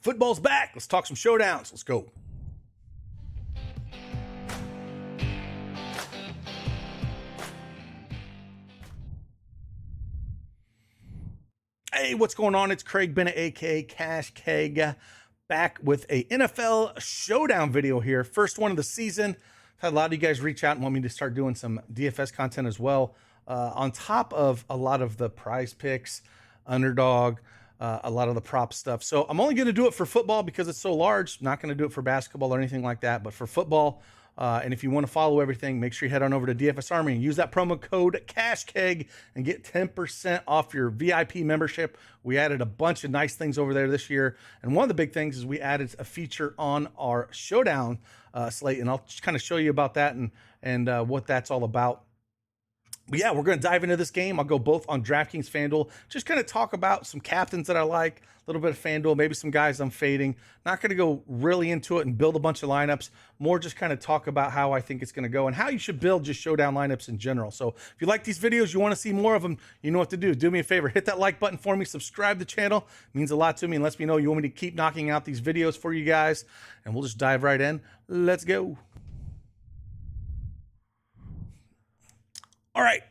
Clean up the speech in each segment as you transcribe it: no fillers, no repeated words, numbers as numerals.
Football's back. Let's talk some showdowns. Let's go. Hey, what's going on? It's Craig Bennett, aka Cash Keg, back with a NFL showdown video here. First one of the season. I've had a lot of you guys reach out and want me to start doing some DFS content as well. On top of a lot of the PrizePicks, Underdog, a lot of the prop stuff. So I'm only going to do it for football because it's so large. Not going to do it for basketball or anything like that, but for football. And if you want to follow everything, make sure you head on over to Dfsarmy and use that promo code CashKeg and get 10% off your VIP membership. We added a bunch of nice things over there this year. And one of the big things is we added a feature on our showdown slate. And I'll just kind of show you about that and what that's all about. But yeah, we're going to dive into this game. I'll go both on Draftkings, FanDuel, just kind of talk about some captains that I like, a little bit of FanDuel, maybe some guys I'm fading. Not going to go really into it and build a bunch of lineups, more just kind of talk about how I think it's going to go and how you should build just showdown lineups in general. So if you like these videos, you want to see more of them, you know what to do. Do me a favor, hit that like button for me, subscribe to the channel. It means a lot to me and lets me know you want me to keep knocking out these videos for you guys. And we'll just dive right in. Let's go. All right,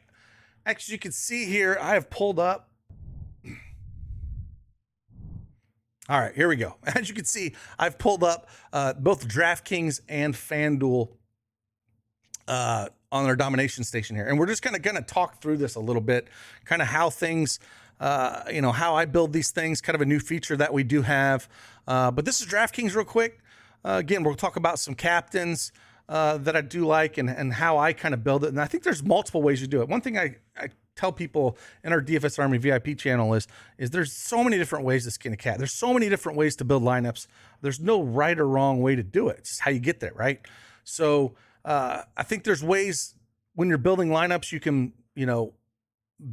as you can see here, I have pulled up. All right, here we go. As you can see, I've pulled up both Draftkings and FanDuel on our domination station here. And we're just kind of going to talk through this a little bit, kind of how things, how I build these things, kind of a new feature that we do have. But this is Draftkings real quick. Again, we'll talk about some captains that I do like and how I kind of build it. And I think there's multiple ways you do it. One thing I tell people in our Dfsarmy VIP channel is there's so many different ways to skin a cat. There's so many different ways to build lineups. There's no right or wrong way to do it. It's just how you get there, right? So I think there's ways when you're building lineups, you can,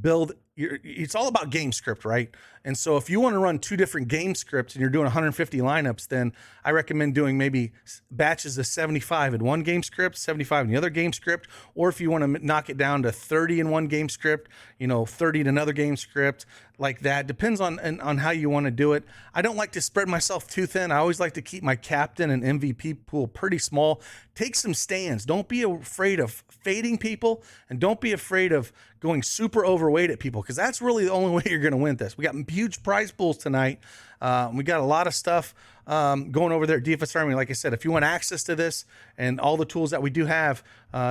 build it's all about game script, right? And so if you want to run two different game scripts and you're doing 150 lineups, then I recommend doing maybe batches of 75 in one game script, 75 in the other game script. Or if you want to knock it down to 30 in one game script, 30 in another game script, like that. Depends on how you want to do it. I don't like to spread myself too thin. I always like to keep my captain and MVP pool pretty small. Take some stands. Don't be afraid of fading people, and don't be afraid of going super overweight at people, because that's really the only way you're going to win this. We got huge prize pools tonight. We got a lot of stuff going over there at Dfsarmy. Like I said, if you want access to this and all the tools that we do have,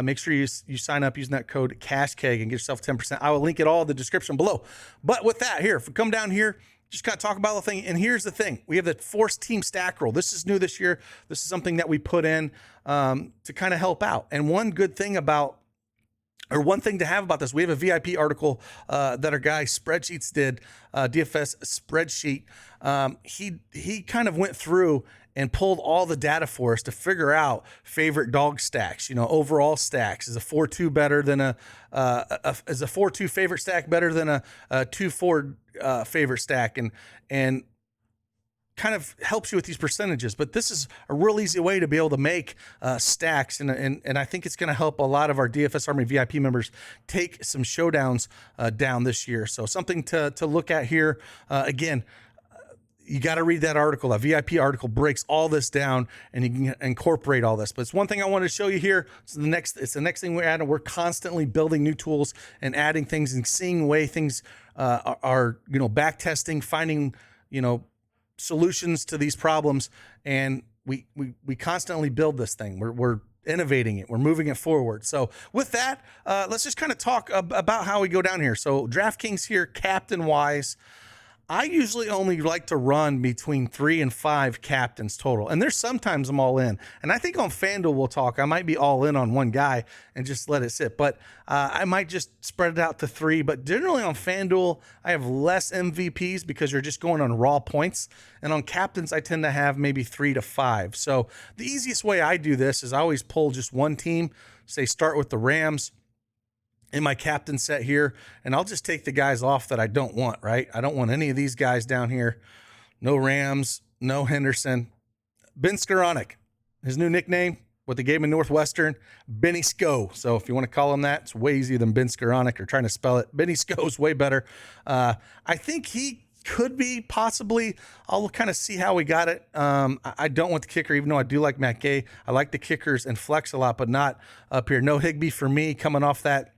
make sure you sign up using that code CashKeg and get yourself 10%. I will link it all in the description below. But with that, here, if we come down here, just kind of talk about the thing. And here's the thing. We have the forced team stack rule. This is new this year. This is something that we put in to kind of help out. And one good thing one thing to have about this, we have a VIP article that our guy Spreadsheets did, DFS Spreadsheet. He kind of went through and pulled all the data for us to figure out favorite dog stacks, overall stacks. Is a 4-2 better than is a 4-2 favorite stack better than a 2-4 favorite stack, and kind of helps you with these percentages. But this is a real easy way to be able to make stacks, and I think it's going to help a lot of our Dfsarmy VIP members take some showdowns down this year. So something to look at here. Again, you got to read that article. That VIP article breaks all this down, and you can incorporate all this. But it's one thing I want to show you here. It's the next thing we're adding. We're constantly building new tools and adding things and seeing way things are back testing, finding solutions to these problems, and we constantly build this thing. We're innovating it. We're moving it forward. So with that, let's just kind of talk about how we go down here. So Draftkings here, captain wise, I usually only like to run between 3 and 5 captains total. And there's sometimes I'm all in. And I think on FanDuel we'll talk, I might be all in on one guy and just let it sit. But I might just spread it out to 3. But generally on FanDuel, I have less MVPs because you're just going on raw points. And on captains, I tend to have maybe 3 to 5. So the easiest way I do this is I always pull just one team, say start with the Rams in my captain set here, and I'll just take the guys off that I don't want, right? I don't want any of these guys down here. No Rams, no Henderson. Ben Skoranek, his new nickname, what they gave him in Northwestern, Benny Sko. So if you want to call him that, it's way easier than Ben Skoranek or trying to spell it. Benny Sko is way better. I think he could be possibly. I'll kind of see how we got it. I don't want the kicker, even though I do like Matt Gay. I like the kickers and flex a lot, but not up here. No Higbee for me coming off that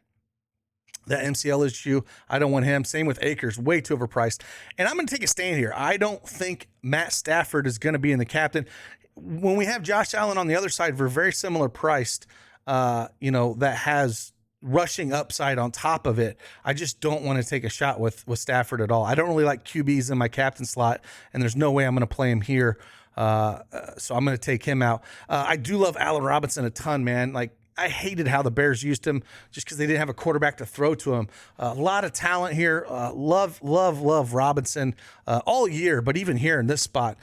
MCL issue. I don't want him. Same with Akers, way too overpriced. And I'm going to take a stand here. I don't think Matt Stafford is going to be in the captain. When we have Josh Allen on the other side, we're very similar priced, that has rushing upside on top of it. I just don't want to take a shot with Stafford at all. I don't really like QBs in my captain slot, and there's no way I'm going to play him here. So I'm going to take him out. I do love Allen Robinson a ton, man. Like, I hated how the Bears used him just because they didn't have a quarterback to throw to him. A lot of talent here. Love Robinson all year, but even here in this spot,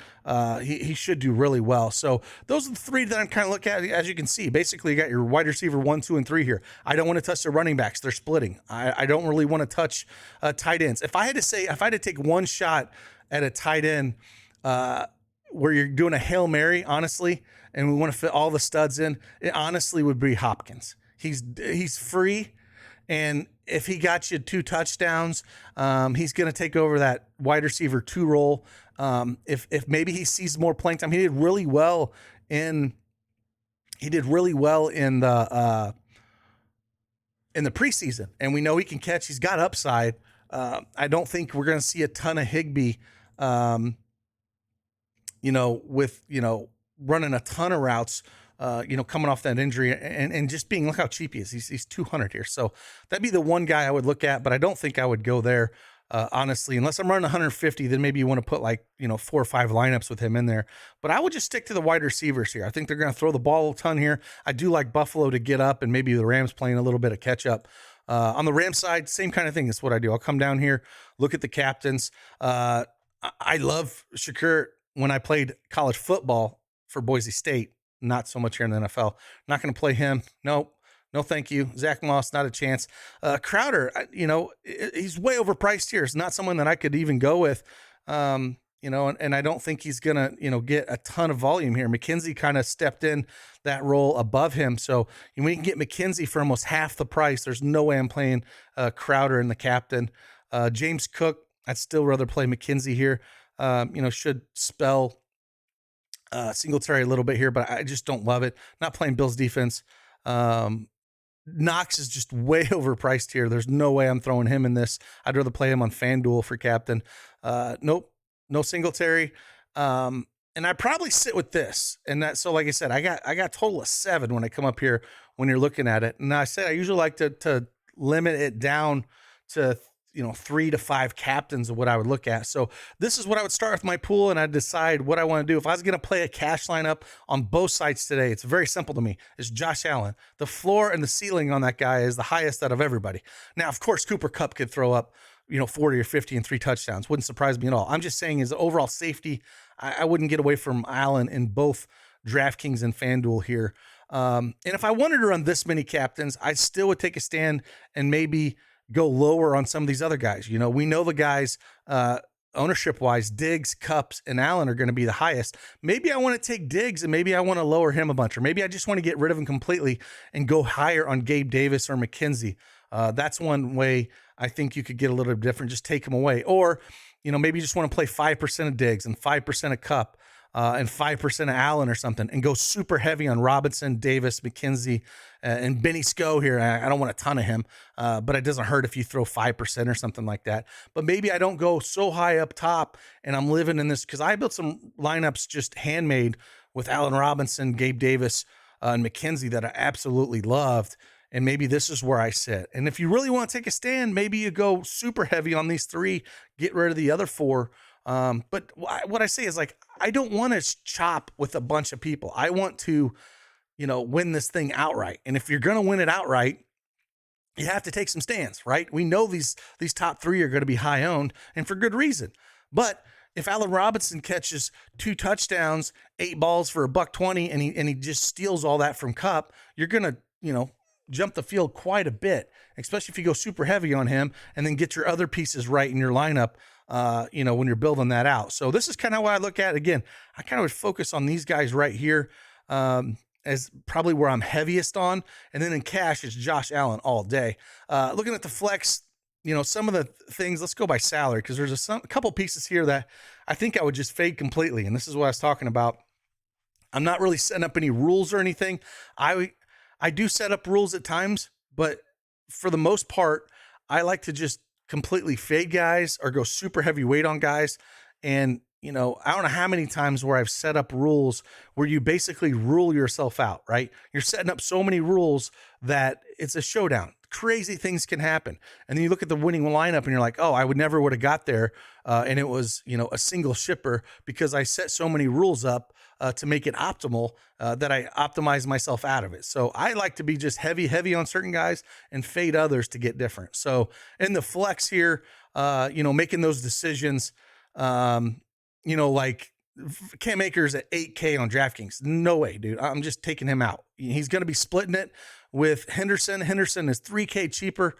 he should do really well. So those are the three that I'm kind of looking at. As you can see, basically you got your wide receiver 1, 2, and 3 here. I don't want to touch the running backs. They're splitting. I don't really want to touch tight ends. If I had to take one shot at a tight end where you're doing a Hail Mary, honestly, and we want to fit all the studs in, it honestly would be Hopkins. He's free, and if he got you 2 touchdowns, he's going to take over that wide receiver 2 role. If maybe he sees more playing time, he did really well in the preseason, and we know he can catch. He's got upside. I don't think we're going to see a ton of Higbee, running a ton of routes, coming off that injury and just being, look how cheap he is. He's 200 here. So that'd be the one guy I would look at, but I don't think I would go there, honestly, unless I'm running 150, then maybe you want to put 4 or 5 lineups with him in there, but I would just stick to the wide receivers here. I think they're going to throw the ball a ton here. I do like Buffalo to get up, and maybe the Rams playing a little bit of catch up. On the Rams side, same kind of thing. That's what I do. I'll come down here, look at the captains. I love Shakur when I played college football for Boise State, not so much here in the NFL. Not going to play him. No, thank you. Zach Moss, not a chance. Crowder, he's way overpriced here. It's not someone that I could even go with, and I don't think he's going to, get a ton of volume here. McKenzie kind of stepped in that role above him. So we can get McKenzie for almost half the price. There's no way I'm playing Crowder in the captain. James Cook, I'd still rather play McKenzie here. Should spell Singletary a little bit here, but I just don't love it. Not playing Bills defense. Knox is just way overpriced here. There's no way I'm throwing him in this. I'd rather play him on FanDuel for captain. Nope, no Singletary. And I probably sit with this. And that, so like I said, I got total of 7 when I come up here when you're looking at it. And I said I usually like to limit it down to 3 to 5 captains of what I would look at. So this is what I would start with my pool, and I'd decide what I want to do. If I was going to play a cash lineup on both sides today, it's very simple to me. It's Josh Allen. The floor and the ceiling on that guy is the highest out of everybody. Now, of course, Cooper Kupp could throw up, 40 or 50 and 3 touchdowns. Wouldn't surprise me at all. I'm just saying his overall safety, I wouldn't get away from Allen in both Draftkings and FanDuel here. And if I wanted to run this many captains, I still would take a stand and maybe go lower on some of these other guys. We know the guys, ownership wise, Diggs, Kupps, and Allen are going to be the highest. Maybe I want to take Diggs and maybe I want to lower him a bunch, or maybe I just want to get rid of him completely and go higher on Gabe Davis or McKenzie. That's one way I think you could get a little bit different. Just take him away. Or, maybe you just want to play 5% of Diggs and 5% of Kupp. And 5% of Allen or something, and go super heavy on Robinson, Davis, McKenzie, and Benny Sco here. I don't want a ton of him, but it doesn't hurt if you throw 5% or something like that. But maybe I don't go so high up top, and I'm living in this, because I built some lineups just handmade with Allen Robinson, Gabe Davis, and McKenzie that I absolutely loved. And maybe this is where I sit. And if you really want to take a stand, maybe you go super heavy on these 3, get rid of the other 4. But what I say is, I don't want to chop with a bunch of people. I want to, win this thing outright. And if you're going to win it outright, you have to take some stands, right? We know these top 3 are going to be high owned, and for good reason. But if Allen Robinson catches 2 touchdowns, 8 balls for $120, and he just steals all that from Kupp, you're going to, jump the field quite a bit, especially if you go super heavy on him and then get your other pieces right in your lineup, when you're building that out. So this is kind of what I look at. Again, I kind of would focus on these guys right here as probably where I'm heaviest on. And then in cash, it's Josh Allen all day. Looking at the flex, some of the things, let's go by salary, because there's a couple pieces here that I think I would just fade completely. And this is what I was talking about. I'm not really setting up any rules or anything. I do set up rules at times, but for the most part, I like to just completely fade guys or go super heavyweight on guys. And, I don't know how many times where I've set up rules where you basically rule yourself out, right? You're setting up so many rules that it's a showdown. Crazy things can happen. And then you look at the winning lineup and you're like, oh, I would have got there. And it was, a single shipper because I set so many rules up to make it optimal that I optimize myself out of it. So I like to be just heavy on certain guys and fade others to get different. So in the flex here, making those decisions, like Cam Akers at 8K on DraftKings. No way, dude. I'm just taking him out. He's going to be splitting it with Henderson. Henderson is 3K cheaper.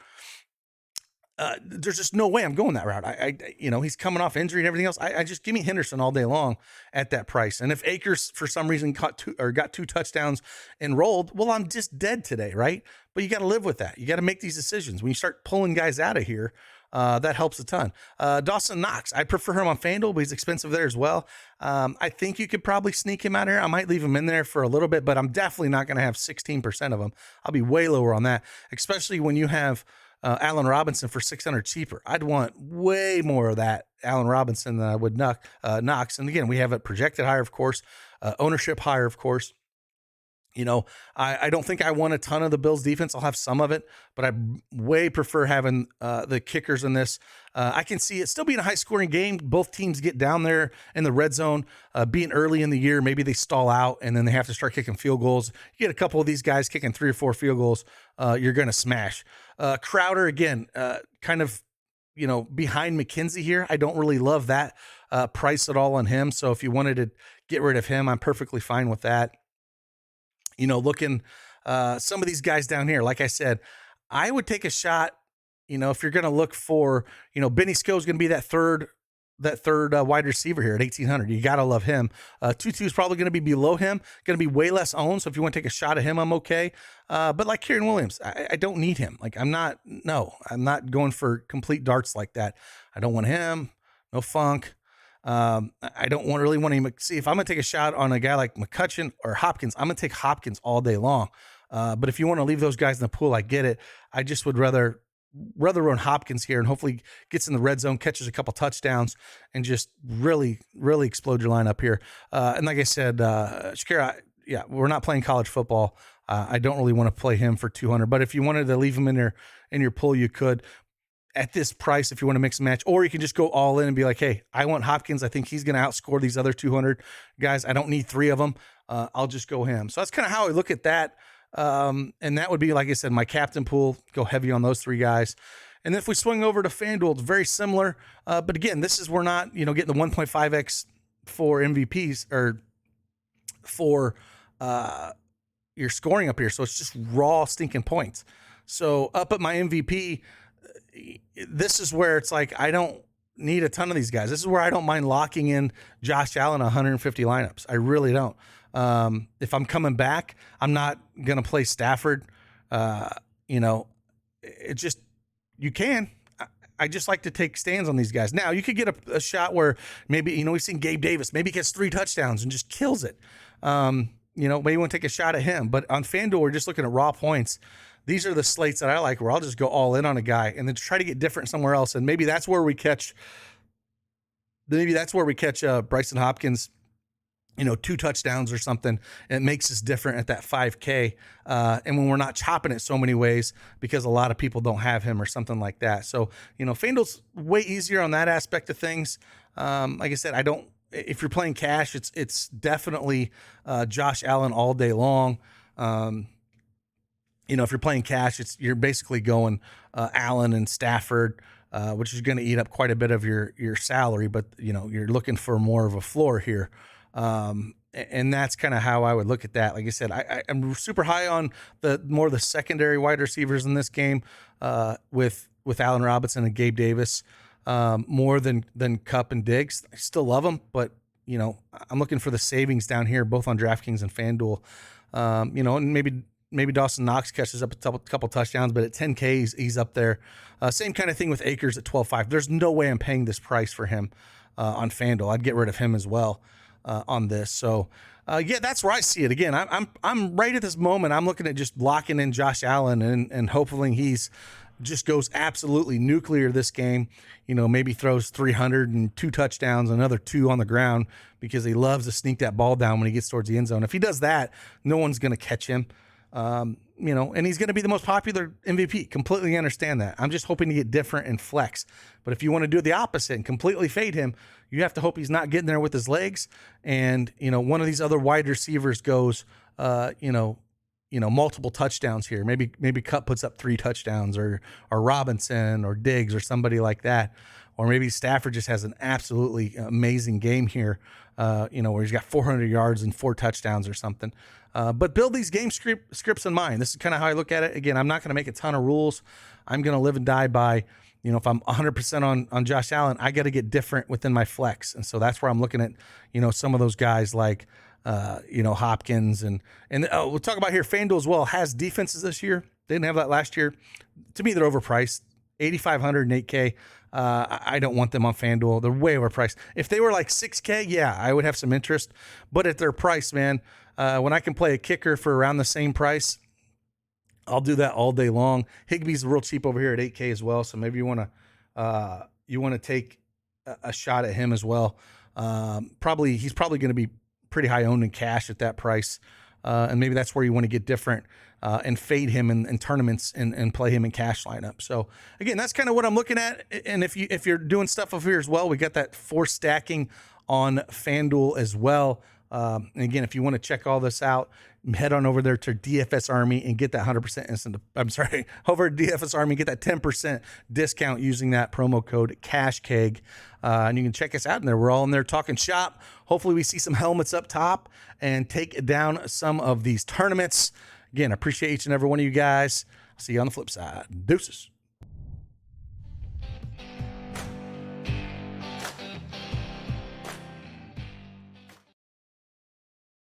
There's just no way I'm going that route. He's coming off injury and everything else. I just give me Henderson all day long at that price. And if Akers for some reason got two touchdowns and rolled, well, I'm just dead today, right? But you got to live with that. You got to make these decisions. When you start pulling guys out of here, that helps a ton. Dawson Knox, I prefer him on FanDuel, but he's expensive there as well. I think you could probably sneak him out here. I might leave him in there for a little bit, but I'm definitely not going to have 16% of him. I'll be way lower on that, especially when you have Allen Robinson for 600 cheaper. I'd want way more of that Allen Robinson than I would Knox. And again, we have it projected higher, of course, ownership higher, of course. I don't think I want a ton of the Bills defense. I'll have some of it, but I way prefer having the kickers in this. I can see it still being a high scoring game. Both teams get down there in the red zone, being early in the year. Maybe they stall out and then they have to start kicking field goals. You get a couple of these guys kicking 3 or 4 field goals, you're going to smash. Crowder, again, kind of, behind McKenzie here. I don't really love that price at all on him. So if you wanted to get rid of him, I'm perfectly fine with that. Looking some of these guys down here, like I said, I would take a shot, if you're going to look for, Benny Sco is going to be that third wide receiver here at 1,800. You got to love him. Tutu is probably going to be below him, going to be way less owned. So if you want to take a shot at him, I'm okay. But like Kieran Williams, I don't need him. I'm not going for complete darts like that. I don't want him. No funk. I don't really want to see if I'm going to take a shot on a guy like McCutcheon or Hopkins. I'm going to take Hopkins all day long. But if you want to leave those guys in the pool, I get it. I just would rather run Hopkins here and hopefully gets in the red zone, catches a couple touchdowns, and just really, really explode your lineup here. And like I said, Shakira, we're not playing college football. I don't really want to play him for 200, but if you wanted to leave him in your pool, you could. At this price, if you want to mix and match, or you can just go all in and be like, hey, I want Hopkins. I think he's going to outscore these other 200 guys. I don't need 3 of them. I'll just go him. So that's kind of how I look at that. And that would be, like I said, my captain pool, go heavy on those 3 guys. And then if we swing over to FanDuel, it's very similar. But again, this is, we're not, getting the 1.5x for MVPs or for your scoring up here. So it's just raw stinking points. So up at my MVP, this is where it's like, I don't need a ton of these guys. This is where I don't mind locking in Josh Allen 150 lineups. I really don't. If I'm coming back, I'm not going to play Stafford. It just, you can. I just like to take stands on these guys. Now, you could get a shot where maybe, we've seen Gabe Davis, maybe he gets 3 touchdowns and just kills it. Maybe you want to take a shot at him. But on FanDuel, we're just looking at raw points. These are the slates that I like where I'll just go all in on a guy and then try to get different somewhere else. And maybe that's where we catch Bryson Hopkins, 2 touchdowns or something. And it makes us different at that 5K. And when we're not chopping it so many ways because a lot of people don't have him or something like that. So, FanDuel's way easier on that aspect of things. Like I said, if you're playing cash, it's definitely Josh Allen all day long. If you're playing cash, you're basically going Allen and Stafford, which is going to eat up quite a bit of your salary, but you're looking for more of a floor here. And that's kind of how I would look at that. Like I said, I'm super high on the secondary wide receivers in this game, with Allen Robinson and Gabe Davis, more than Kupp and Diggs. I still love them, but I'm looking for the savings down here, both on DraftKings and FanDuel. And maybe maybe Dawson Knox catches up a couple touchdowns, but at 10K, he's up there. Same kind of thing with Akers at 12.5. There's no way I'm paying this price for him on FanDuel. I'd get rid of him as well on this. So, yeah, that's where I see it. Again, I'm right at this moment. I'm looking at just locking in Josh Allen and hopefully he's just goes absolutely nuclear this game. You know, maybe throws 300 and 2 touchdowns, another 2 on the ground, because he loves to sneak that ball down when he gets towards the end zone. If he does that, no one's going to catch him. You know, and he's going to be the most popular MVP. Completely understand that. I'm just hoping to get different and flex. But if you want to do the opposite and completely fade him, you have to hope he's not getting there with his legs. And, you know, one of these other wide receivers goes, multiple touchdowns here. Maybe Cup puts up 3 touchdowns, or Robinson or Diggs or somebody like that. Or maybe Stafford just has an absolutely amazing game here, where he's got 400 yards and 4 touchdowns or something. But build these game scripts in mind. This is kind of how I look at it. Again, I'm not going to make a ton of rules. I'm going to live and die by, if I'm 100% on Josh Allen, I got to get different within my flex. And so that's where I'm looking at, some of those guys like, Hopkins and we'll talk about here. FanDuel as well has defenses this year. They didn't have that last year. To me, they're overpriced. 8,500 and 8K. I don't want them on FanDuel. They're way overpriced. If they were like 6K, yeah, I would have some interest. But at their price, man, when I can play a kicker for around the same price, I'll do that all day long. Higbee's real cheap over here at 8K as well. So maybe you want to take a shot at him as well. He's probably going to be pretty high owned in cash at that price. And maybe that's where you want to get different and fade him in tournaments and play him in cash lineup. So again, that's kind of what I'm looking at. And if you're doing stuff over here as well, we got that force stacking on FanDuel as well. And again, if you want to check all this out, head on over there to Dfsarmy and get that 100% instant. I'm sorry, over to Dfsarmy, get that 10% discount using that promo code CashKeg. And you can check us out in there. We're all in there talking shop. Hopefully we see some helmets up top and take down some of these tournaments. Again, I appreciate each and every one of you guys. I'll see you on the flip side. Deuces.